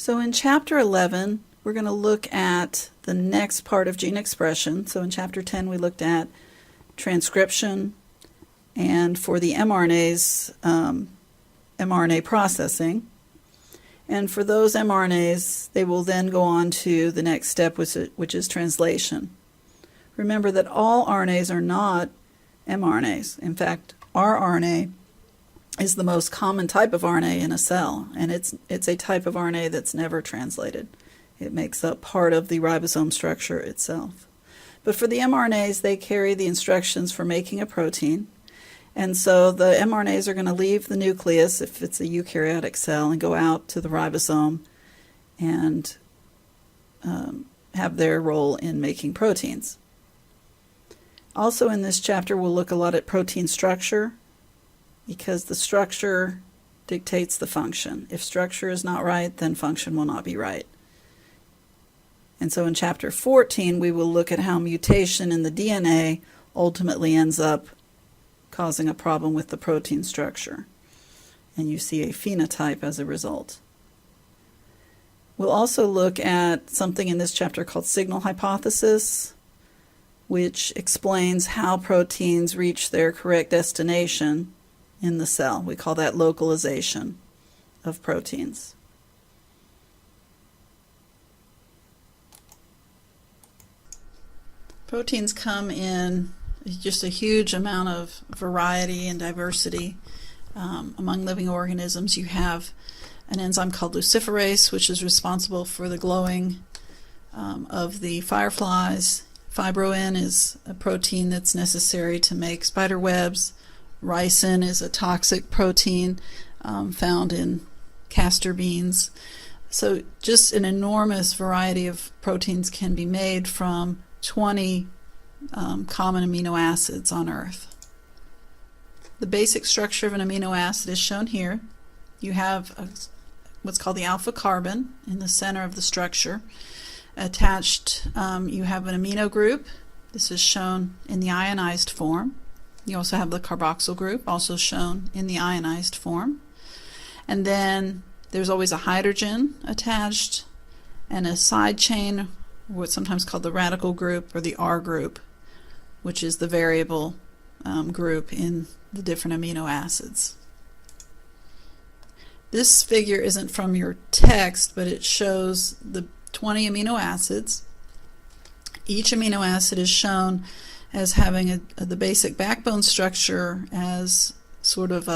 So in Chapter 11, we're going to look at the next part of gene expression. So in Chapter 10, we looked at transcription, and for the mRNAs, mRNA processing. And for those mRNAs, they will then go on to the next step, which is translation. Remember that all RNAs are not mRNAs. In fact, rRNA is the most common type of RNA in a cell, and it's a type of RNA that's never translated. It makes up part of the ribosome structure itself. But for the mRNAs, they carry the instructions for making a protein, and so the mRNAs are going to leave the nucleus, if it's a eukaryotic cell, and go out to the ribosome and have their role in making proteins. Also in this chapter, we'll look a lot at protein structure, because the structure dictates the function. If structure is not right, then function will not be right. And so in Chapter 14, we will look at how mutation in the DNA ultimately ends up causing a problem with the protein structure. And you see a phenotype as a result. We'll also look at something in this chapter called signal hypothesis, which explains how proteins reach their correct destination in the cell. We call that localization of proteins. Proteins come in just a huge amount of variety and diversity. Among living organisms, you have an enzyme called luciferase, which is responsible for the glowing of the fireflies. Fibroin is a protein that's necessary to make spider webs. Ricin is a toxic protein found in castor beans. So just an enormous variety of proteins can be made from 20 common amino acids on Earth. The basic structure of an amino acid is shown here. You have what's called the alpha carbon in the center of the structure. Attached, you have an amino group. This is shown in the ionized form. You also have the carboxyl group, also shown in the ionized form. And then there's always a hydrogen attached and a side chain, what's sometimes called the radical group or the R group, which is the variable group in the different amino acids. This figure isn't from your text, but it shows the 20 amino acids. Each amino acid is shown as having the basic backbone structure as sort of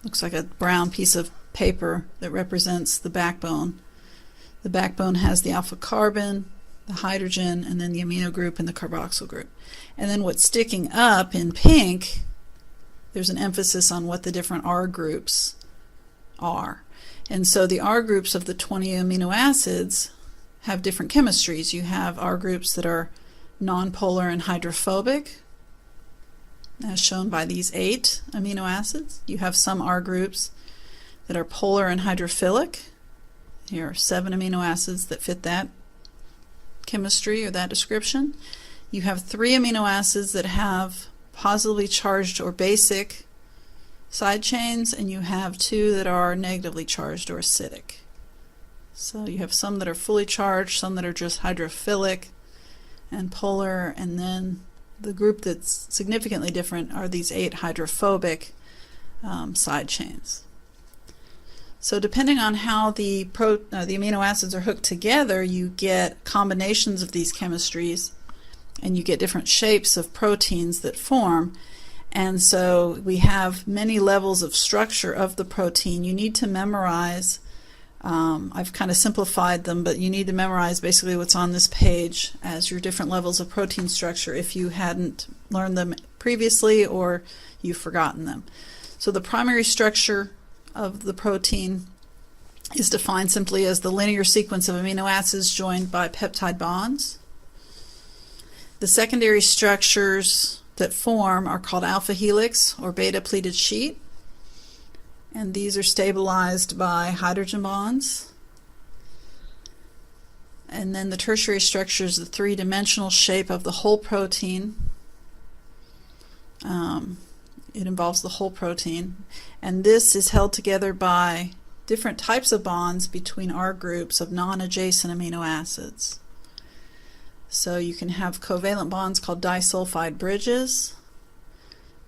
looks like a brown piece of paper that represents the backbone. The backbone has the alpha carbon, the hydrogen, and then the amino group and the carboxyl group. And then what's sticking up in pink, there's an emphasis on what the different R groups are. And so the R groups of the 20 amino acids have different chemistries. You have R groups that are nonpolar and hydrophobic, as shown by these 8 amino acids. You have some R groups that are polar and hydrophilic. Here are 7 amino acids that fit that chemistry or that description. You have 3 amino acids that have positively charged or basic side chains, and you have 2 that are negatively charged or acidic. So you have some that are fully charged, some that are just hydrophilic and polar, and then the group that's significantly different are these 8 hydrophobic side chains. So depending on how the amino acids are hooked together, you get combinations of these chemistries, and you get different shapes of proteins that form. And so we have many levels of structure of the protein. You need to memorize, I've kind of simplified them, but you need to memorize basically what's on this page as your different levels of protein structure if you hadn't learned them previously or you've forgotten them. So the primary structure of the protein is defined simply as the linear sequence of amino acids joined by peptide bonds. The secondary structures that form are called alpha helix or beta pleated sheet, and these are stabilized by hydrogen bonds. And then the tertiary structure is the 3-dimensional shape of the whole protein. It involves the whole protein, and this is held together by different types of bonds between R groups of non-adjacent amino acids. So you can have covalent bonds called disulfide bridges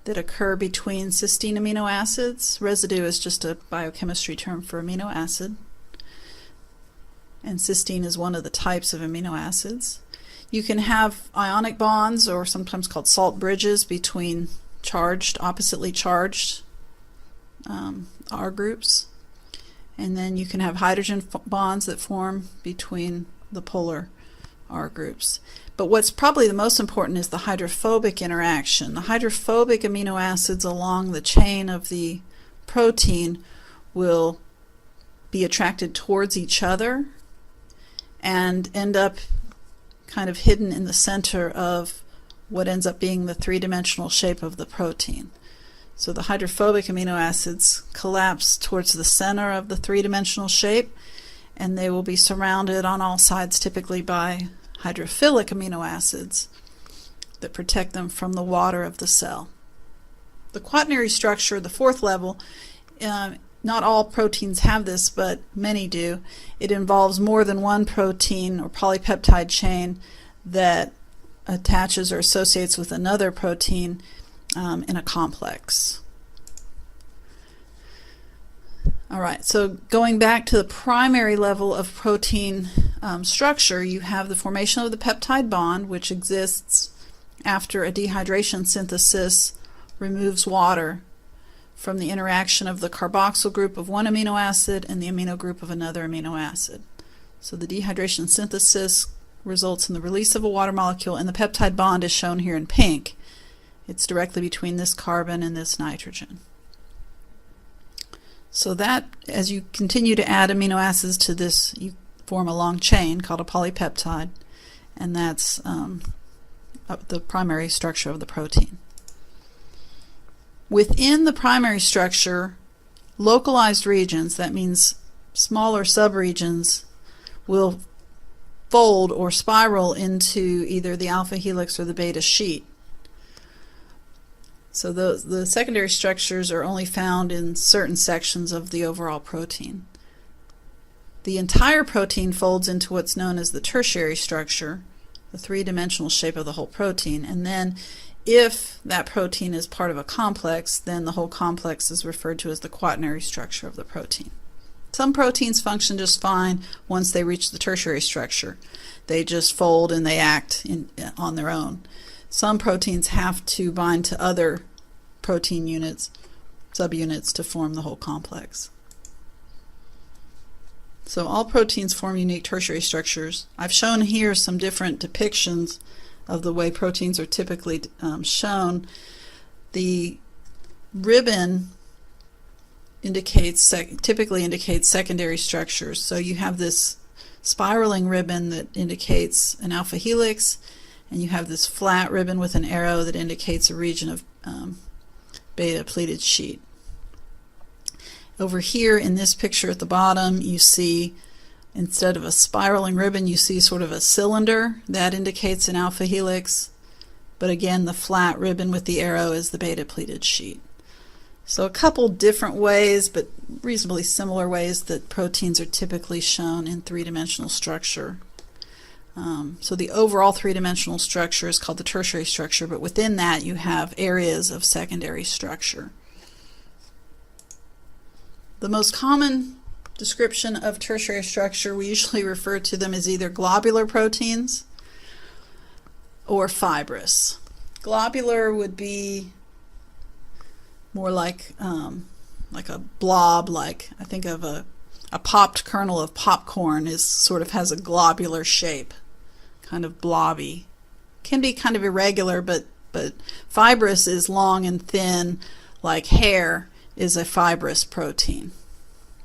that occur between cysteine amino acids. Residue is just a biochemistry term for amino acid, and cysteine is one of the types of amino acids. You can have ionic bonds, or sometimes called salt bridges, between oppositely charged R groups. And then you can have hydrogen bonds that form between the polar R groups. But what's probably the most important is the hydrophobic interaction. The hydrophobic amino acids along the chain of the protein will be attracted towards each other and end up kind of hidden in the center of what ends up being the three-dimensional shape of the protein. So the hydrophobic amino acids collapse towards the center of the three-dimensional shape, and they will be surrounded on all sides typically by hydrophilic amino acids that protect them from the water of the cell. The quaternary structure, the fourth level, not all proteins have this, but many do. It involves more than one protein or polypeptide chain that attaches or associates with another protein in a complex. All right, so going back to the primary level of protein structure, you have the formation of the peptide bond, which exists after a dehydration synthesis removes water from the interaction of the carboxyl group of one amino acid and the amino group of another amino acid. So the dehydration synthesis results in the release of a water molecule, and the peptide bond is shown here in pink. It's directly between this carbon and this nitrogen. So that, as you continue to add amino acids to this, you form a long chain called a polypeptide, and that's the primary structure of the protein. Within the primary structure, localized regions, that means smaller subregions, will fold or spiral into either the alpha helix or the beta sheet. So the secondary structures are only found in certain sections of the overall protein. The entire protein folds into what's known as the tertiary structure, the three-dimensional shape of the whole protein, and then if that protein is part of a complex, then the whole complex is referred to as the quaternary structure of the protein. Some proteins function just fine once they reach the tertiary structure. They just fold and they act on their own. Some proteins have to bind to other protein units, subunits, to form the whole complex. So all proteins form unique tertiary structures. I've shown here some different depictions of the way proteins are typically shown. The ribbon typically indicates secondary structures. So you have this spiraling ribbon that indicates an alpha helix, and you have this flat ribbon with an arrow that indicates a region of beta pleated sheet. Over here in this picture at the bottom, you see, instead of a spiraling ribbon, you see sort of a cylinder that indicates an alpha helix, but again the flat ribbon with the arrow is the beta pleated sheet. So a couple different ways, but reasonably similar ways, that proteins are typically shown in three-dimensional structure. So the overall three-dimensional structure is called the tertiary structure, but within that you have areas of secondary structure. The most common description of tertiary structure, we usually refer to them as either globular proteins or fibrous. Globular would be more like a blob, like I think of a popped kernel of popcorn has a globular shape, kind of blobby. Can be kind of irregular, but fibrous is long and thin, like hair is a fibrous protein.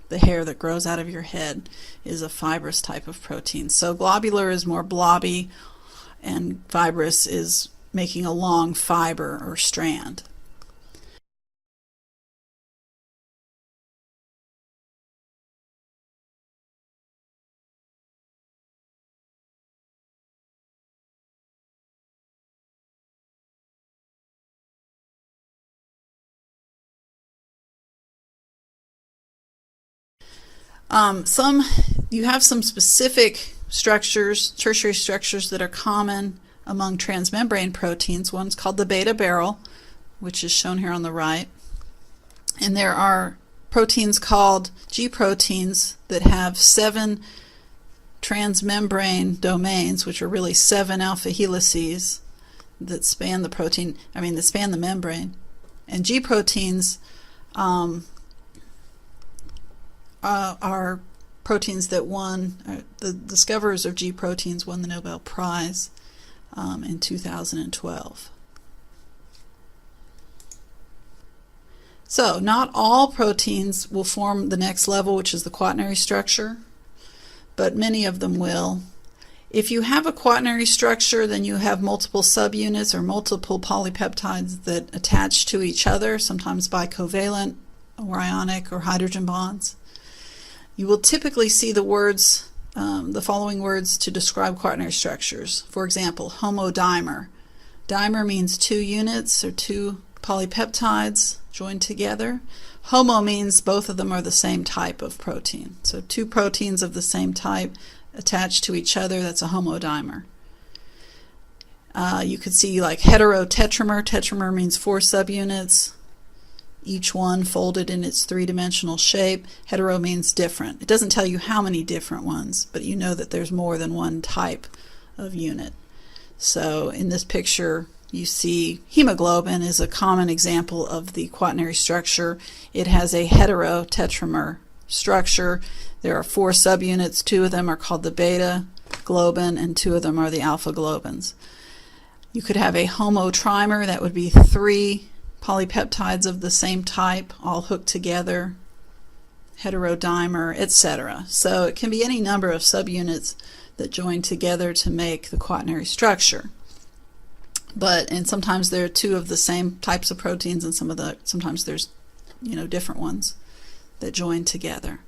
The hair that grows out of your head is a fibrous type of protein. So globular is more blobby, and fibrous is making a long fiber or strand. You have some specific structures, tertiary structures, that are common among transmembrane proteins. One's called the beta barrel, which is shown here on the right. And there are proteins called G proteins that have 7 transmembrane domains, which are really 7 alpha helices that span the that span the membrane. And G proteins are proteins that the discoverers of G proteins won the Nobel Prize in 2012. So not all proteins will form the next level, which is the quaternary structure, but many of them will. If you have a quaternary structure, then you have multiple subunits or multiple polypeptides that attach to each other, sometimes by covalent or ionic or hydrogen bonds. You will typically see the following words to describe quaternary structures. For example, homodimer. Dimer means 2 units or 2 polypeptides joined together. Homo means both of them are the same type of protein. So 2 proteins of the same type attached to each other, that's a homodimer. You could see like heterotetramer. Tetramer means 4 subunits, each one folded in its 3-dimensional shape. Hetero means different. It doesn't tell you how many different ones, but you know that there's more than one type of unit. So in this picture, you see hemoglobin is a common example of the quaternary structure. It has a heterotetramer structure. There are 4 subunits. 2 of them are called the beta globin, and 2 of them are the alpha globins. You could have a homotrimer. That would be 3 polypeptides of the same type all hooked together, heterodimer, etc. So it can be any number of subunits that join together to make the quaternary structure. And sometimes there are 2 of the same types of proteins, and sometimes there's different ones that join together.